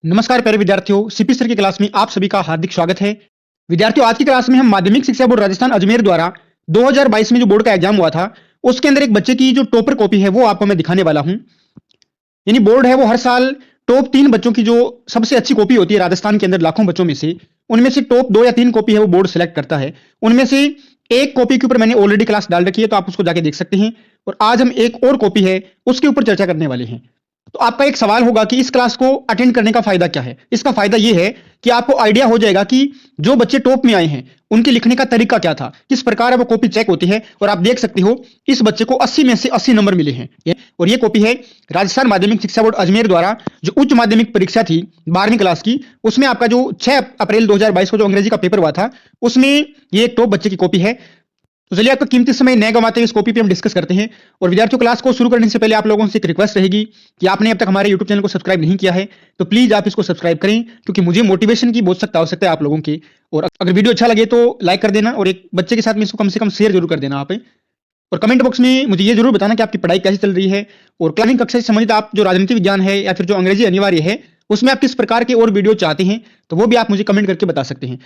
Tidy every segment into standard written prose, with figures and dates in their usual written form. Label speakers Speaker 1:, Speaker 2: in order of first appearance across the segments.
Speaker 1: नमस्कार प्यारे विद्यार्थियों, सीपी सर की क्लास में आप सभी का हार्दिक स्वागत है। विद्यार्थियों, आज की क्लास में हम माध्यमिक शिक्षा बोर्ड राजस्थान अजमेर द्वारा 2022 में जो बोर्ड का एग्जाम हुआ था, उसके अंदर एक बच्चे की जो टॉपर कॉपी है वो आपको मैं दिखाने वाला हूं। यानी बोर्ड है वो हर साल टॉप 3 बच्चों की जो सबसे अच्छी कॉपी होती है राजस्थान के अंदर लाखों बच्चों में से, उनमें से टॉप 2 या 3 कॉपी है वो बोर्ड सेलेक्ट करता है। उनमें से एक कॉपी के ऊपर मैंने ऑलरेडी क्लास डाल रखी है, तो आप उसको जाके देख सकते हैं। और आज हम एक और कॉपी है उसके ऊपर चर्चा करने वाले हैं। तो आपका एक सवाल होगा कि इस क्लास को अटेंड करने का फायदा क्या है। इसका फायदा यह है कि आपको आइडिया हो जाएगा कि जो बच्चे टॉप में आए हैं उनके लिखने का तरीका क्या था, किस प्रकार वो कॉपी चेक होती है। और आप देख सकते हो इस बच्चे को 80 में से 80 नंबर मिले हैं। और ये कॉपी है राजस्थान माध्यमिक शिक्षा बोर्ड अजमेर द्वारा जो उच्च माध्यमिक परीक्षा थी 12वीं क्लास की, उसमें आपका जो 6 अप्रैल 2022 को जो अंग्रेजी का पेपर हुआ था, उसमें ये एक टॉप बच्चे की कॉपी है। तो चलिए आपका कीमती समय न गंवाते हुए इस कॉपी पे हम डिस्कस करते हैं। और विद्यार्थियों, क्लास को शुरू करने से पहले आप लोगों से एक रिक्वेस्ट रहेगी कि आपने अब तक हमारे यूट्यूब चैनल को सब्सक्राइब नहीं किया है तो प्लीज आप इसको सब्सक्राइब करें, क्योंकि मुझे मोटिवेशन की बहुत सख्त आवश्यकता है आप लोगों की। और अगर वीडियो अच्छा लगे तो लाइक कर देना, और एक बच्चे के साथ में इसको कम से कम शेयर जरूर कर देना आप। और कमेंट बॉक्स में मुझे ये जरूर बताना कि आपकी पढ़ाई कैसी चल रही है, और क्लासिंग कक्षा से संबंधित आप जो राजनीति विज्ञान है या फिर जो अंग्रेजी अनिवार्य है उसमें आप किस प्रकार के और वीडियो चाहते हैं, तो वो भी आप मुझे कमेंट करके बता सकते हैं।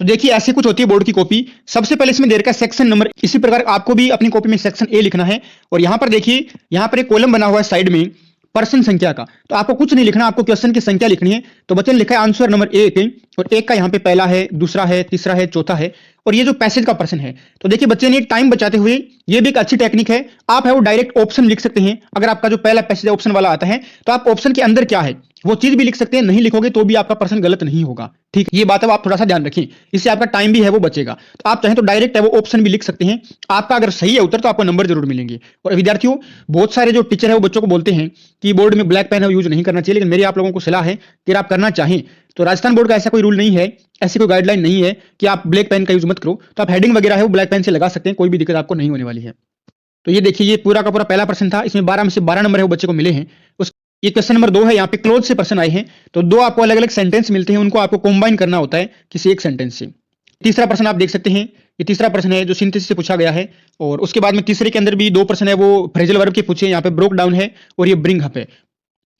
Speaker 1: तो देखिए ऐसी कुछ होती है बोर्ड की कॉपी। सबसे पहले इसमें दे रखा है सेक्शन नंबर। इसी प्रकार आपको भी अपनी कॉपी में सेक्शन ए लिखना है। और यहां पर देखिए, यहां पर एक कॉलम बना हुआ है साइड में पर्सन संख्या का। तो आपको कुछ नहीं लिखना, आपको क्वेश्चन की संख्या लिखनी है। तो बच्चे ने लिखा है आंसर नंबर 1, और एक का यहाँ पे पहला है, दूसरा है, तीसरा है, चौथा है। और ये जो पैसेज का पर्सन है, तो देखिए बच्चे ने टाइम बचाते हुए, ये भी एक अच्छी टेक्निक है, आप है वो डायरेक्ट ऑप्शन लिख सकते हैं। अगर आपका जो पहला पैसेज ऑप्शन वाला आता है तो आप ऑप्शन के अंदर क्या है वो चीज भी लिख सकते हैं। नहीं लिखोगे तो भी आपका पर्सन गलत नहीं होगा। ठीक, ये बात है, आप थोड़ा सा ध्यान रखें, इससे आपका टाइम भी है वो बचेगा। तो आप चाहें तो डायरेक्ट है वो ऑप्शन भी लिख सकते हैं। आपका अगर सही है उत्तर तो आपको नंबर जरूर मिलेंगे। और विद्यार्थियों, बहुत सारे जो टीचर है वो बच्चों को बोलते हैं कि बोर्ड में ब्लैक पेन यूज नहीं करना चाहिए, लेकिन मेरी आप लोगों को सलाह है कि आप करना चाहें तो राजस्थान बोर्ड का ऐसा कोई रूल नहीं है, ऐसी कोई गाइडलाइन नहीं है कि आप ब्लैक पेन का यूज मत करो। तो आप हेडिंग वगैरह है वो ब्लैक पेन से लगा सकते हैं, कोई भी दिक्कत आपको नहीं होने वाली है। तो ये देखिए, ये पूरा का पूरा पहला प्रश्न था, इसमें 12 में से 12 नंबर है वो बच्चे को मिले हैं। उस ये क्वेश्चन नंबर 2 है, यहाँ पे क्लोज से प्रश्न आए हैं। तो दो आपको अलग अलग सेंटेंस मिलते हैं, उनको आपको कंबाइन करना होता है किसी एक सेंटेंस से। तीसरा प्रश्न आप देख सकते हैं, ये तीसरा प्रश्न है जो सिंथेसिस से पूछा गया है। और उसके बाद में तीसरे के अंदर भी 2 प्रश्न है वो फ्रेजल वर्ब के पूछे। यहाँ पे ब्रोक डाउन है और ये ब्रिंग अप है।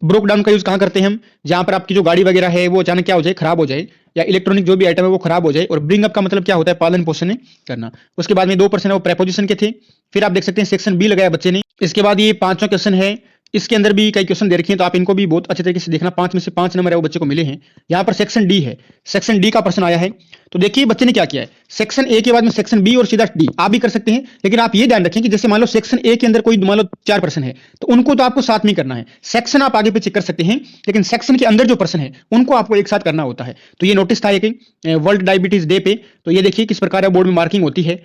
Speaker 1: ब्रोक डाउन का यूज कहां करते हैं हम, जहां पर आपकी जो गाड़ी वगैरह है वो अचानक क्या हो जाए, खराब हो जाए, या इलेक्ट्रॉनिक जो भी आइटम है वो खराब हो जाए। और ब्रिंग अप का मतलब क्या होता है, पालन पोषण करना। उसके बाद में 2 प्रश्न है वो प्रेपोजिशन के थे। फिर आप देख सकते हैं सेक्शन बी लगाया बच्चे ने। इसके बाद ये 5वां क्वेश्चन है, इसके अंदर भी कई क्वेश्चन दे रखे हैं, तो आप इनको भी बहुत अच्छे तरीके से देखना। 5 में से 5 नंबर है वो बच्चे को मिले हैं। यहाँ पर सेक्शन डी है, सेक्शन डी का प्रश्न आया है। तो देखिए बच्चे ने क्या किया है, सेक्शन ए के बाद में सेक्शन बी और सीधा डी आप भी कर सकते हैं, लेकिन आप ये ध्यान रखें कि जैसे मान लो सेक्शन ए के अंदर कोई मान लो 4 प्रश्न है, तो उनको तो आपको साथ में करना है। सेक्शन आप आगे पीछे कर सकते हैं, लेकिन सेक्शन के अंदर जो प्रश्न है उनको आपको एक साथ करना होता है। तो ये नोटिस था एक वर्ल्ड डायबिटीज डे पे। तो ये देखिए किस प्रकार बोर्ड में मार्किंग होती है,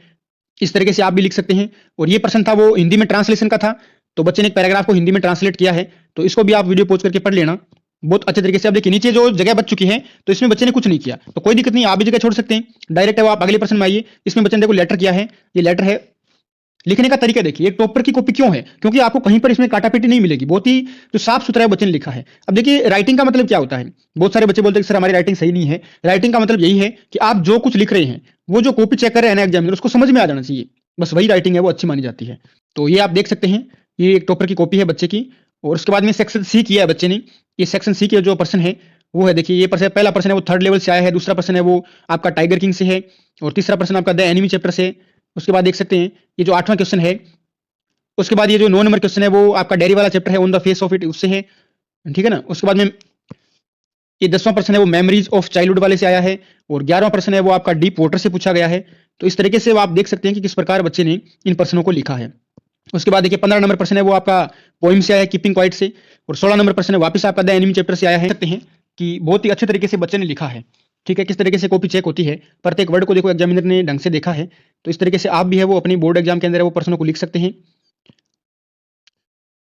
Speaker 1: इस तरीके से आप भी लिख सकते हैं। और ये प्रश्न था वो हिंदी में ट्रांसलेशन का था, तो बच्चे ने एक पैराग्राफ को हिंदी में ट्रांसलेट किया है। तो इसको भी आप वीडियो पॉज करके पढ़ लेना बहुत अच्छे तरीके से। अब देखिए नीचे जो जगह बच चुकी है, तो इसमें बच्चे ने कुछ नहीं किया, तो कोई दिक्कत नहीं, आप भी जगह छोड़ सकते हैं। डायरेक्ट है वो आप अगले प्रश्न में आइए। इसमें बच्चे ने देखो लेटर किया है, ये लेटर है। लिखने का तरीका देखिए, एक टॉपर की कॉपी क्यों है, क्योंकि आपको कहीं पर इसमें काटापीटी नहीं मिलेगी, बहुत ही जो साफ सुथरा बच्चे ने लिखा है। अब देखिए राइटिंग का मतलब क्या होता है, बहुत सारे बच्चे बोलते हैं सर हमारी राइटिंग सही नहीं है। राइटिंग का मतलब यही है कि आप जो कुछ लिख रहे हैं वो जो कॉपी चेक कर रहे हैं ना एग्जामिनर, उसको समझ में आ जाना चाहिए, बस वही राइटिंग है वो अच्छी मानी जाती है। तो ये आप देख सकते हैं, ये एक टॉपर की कॉपी है बच्चे की। और उसके बाद में सेक्शन सी किया है बच्चे ने। ये सेक्शन सी के जो पर्सन है वो है, देखिए ये पर्सन, पहला पर्सन है वो 3rd लेवल से आया है, दूसरा पर्सन है वो आपका टाइगर किंग से है, और तीसरा पर्सन आपका द एनिमी चैप्टर से। उसके बाद देख सकते हैं ये जो 8वां क्वेश्चन है, उसके बाद ये जो 9 नंबर क्वेश्चन है वो आपका डेयरी वाला चैप्टर है, on the face of it, उससे है, ठीक है ना। उसके बाद में ये 10वां प्रश्न है वो मेमोरीज ऑफ चाइल्डहुड वाले से आया है, और 11वां प्रश्न है वो आपका डीप वाटर से पूछा गया है। तो इस तरीके से आप देख सकते हैं कि किस प्रकार बच्चे ने इन प्रश्नों को लिखा है। उसके बाद देखिए 15 नंबर प्रश्न है वो आपका पोइम से आया है, कीपिंग क्वाइट से। और 16 नंबर प्रश्न है वापस आपका द एनिमी चैप्टर से आया है। सकते हैं कि बहुत ही अच्छे तरीके से बच्चे ने लिखा है। ठीक है, किस तरीके से कॉपी चेक होती है, प्रत्येक वर्ड को देखो एग्जामिनर ने ढंग से देखा है। तो इस तरीके से आप भी है वो अपनी बोर्ड एग्जाम के अंदर वो प्रश्नों को लिख सकते हैं।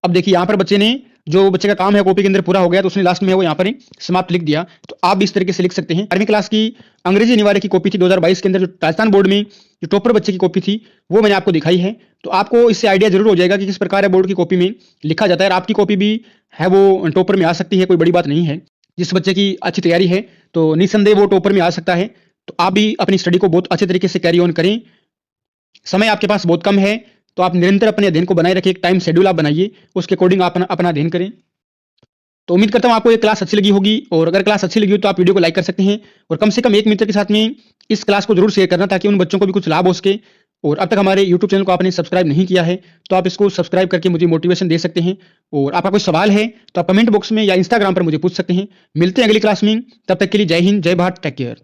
Speaker 1: अब देखिए यहाँ पर बच्चे ने जो बच्चे का काम है कॉपी के अंदर पूरा हो गया, तो उसने लास्ट में है वो यहाँ पर समाप्त लिख दिया। तो आप भी इस तरीके से लिख सकते हैं। 12वीं क्लास की अंग्रेजी अनिवार्य की कॉपी थी 2022 के अंदर, जो राजस्थान बोर्ड में जो टॉपर बच्चे की कॉपी थी वो मैंने आपको दिखाई है। तो आपको इससे आइडिया जरूर हो जाएगा कि किस प्रकार है बोर्ड की कॉपी में लिखा जाता है। और आपकी कॉपी भी है वो टॉपर में आ सकती है, कोई बड़ी बात नहीं है। जिस बच्चे की अच्छी तैयारी है तो निसंदेह वो टॉपर में आ सकता है। तो आप भी अपनी स्टडी को बहुत अच्छे तरीके से कैरी ऑन करें। समय आपके पास बहुत कम है, तो आप निरंतर अपने अध्ययन को बनाए रखें। एक टाइम शेड्यूल आप बनाइए, उसके अकॉर्डिंग आप अपना अध्ययन करें। तो उम्मीद करता हूँ आपको ये क्लास अच्छी लगी होगी, और अगर क्लास अच्छी लगी हो तो आप वीडियो को लाइक कर सकते हैं और कम से कम एक मित्र के साथ में इस क्लास को जरूर शेयर करना, ताकि उन बच्चों को भी कुछ लाभ हो सके। और अब तक हमारे यूट्यूब चैनल को आपने सब्सक्राइब नहीं किया है तो आप इसको सब्सक्राइब करके मुझे मोटिवेशन दे सकते हैं। और आपका कोई सवाल है तो आप कमेंट बॉक्स में या इंस्टाग्राम पर मुझे पूछ सकते हैं। मिलते हैं अगली क्लास में, तब तक के लिए जय हिंद, जय भारत, टेक केयर।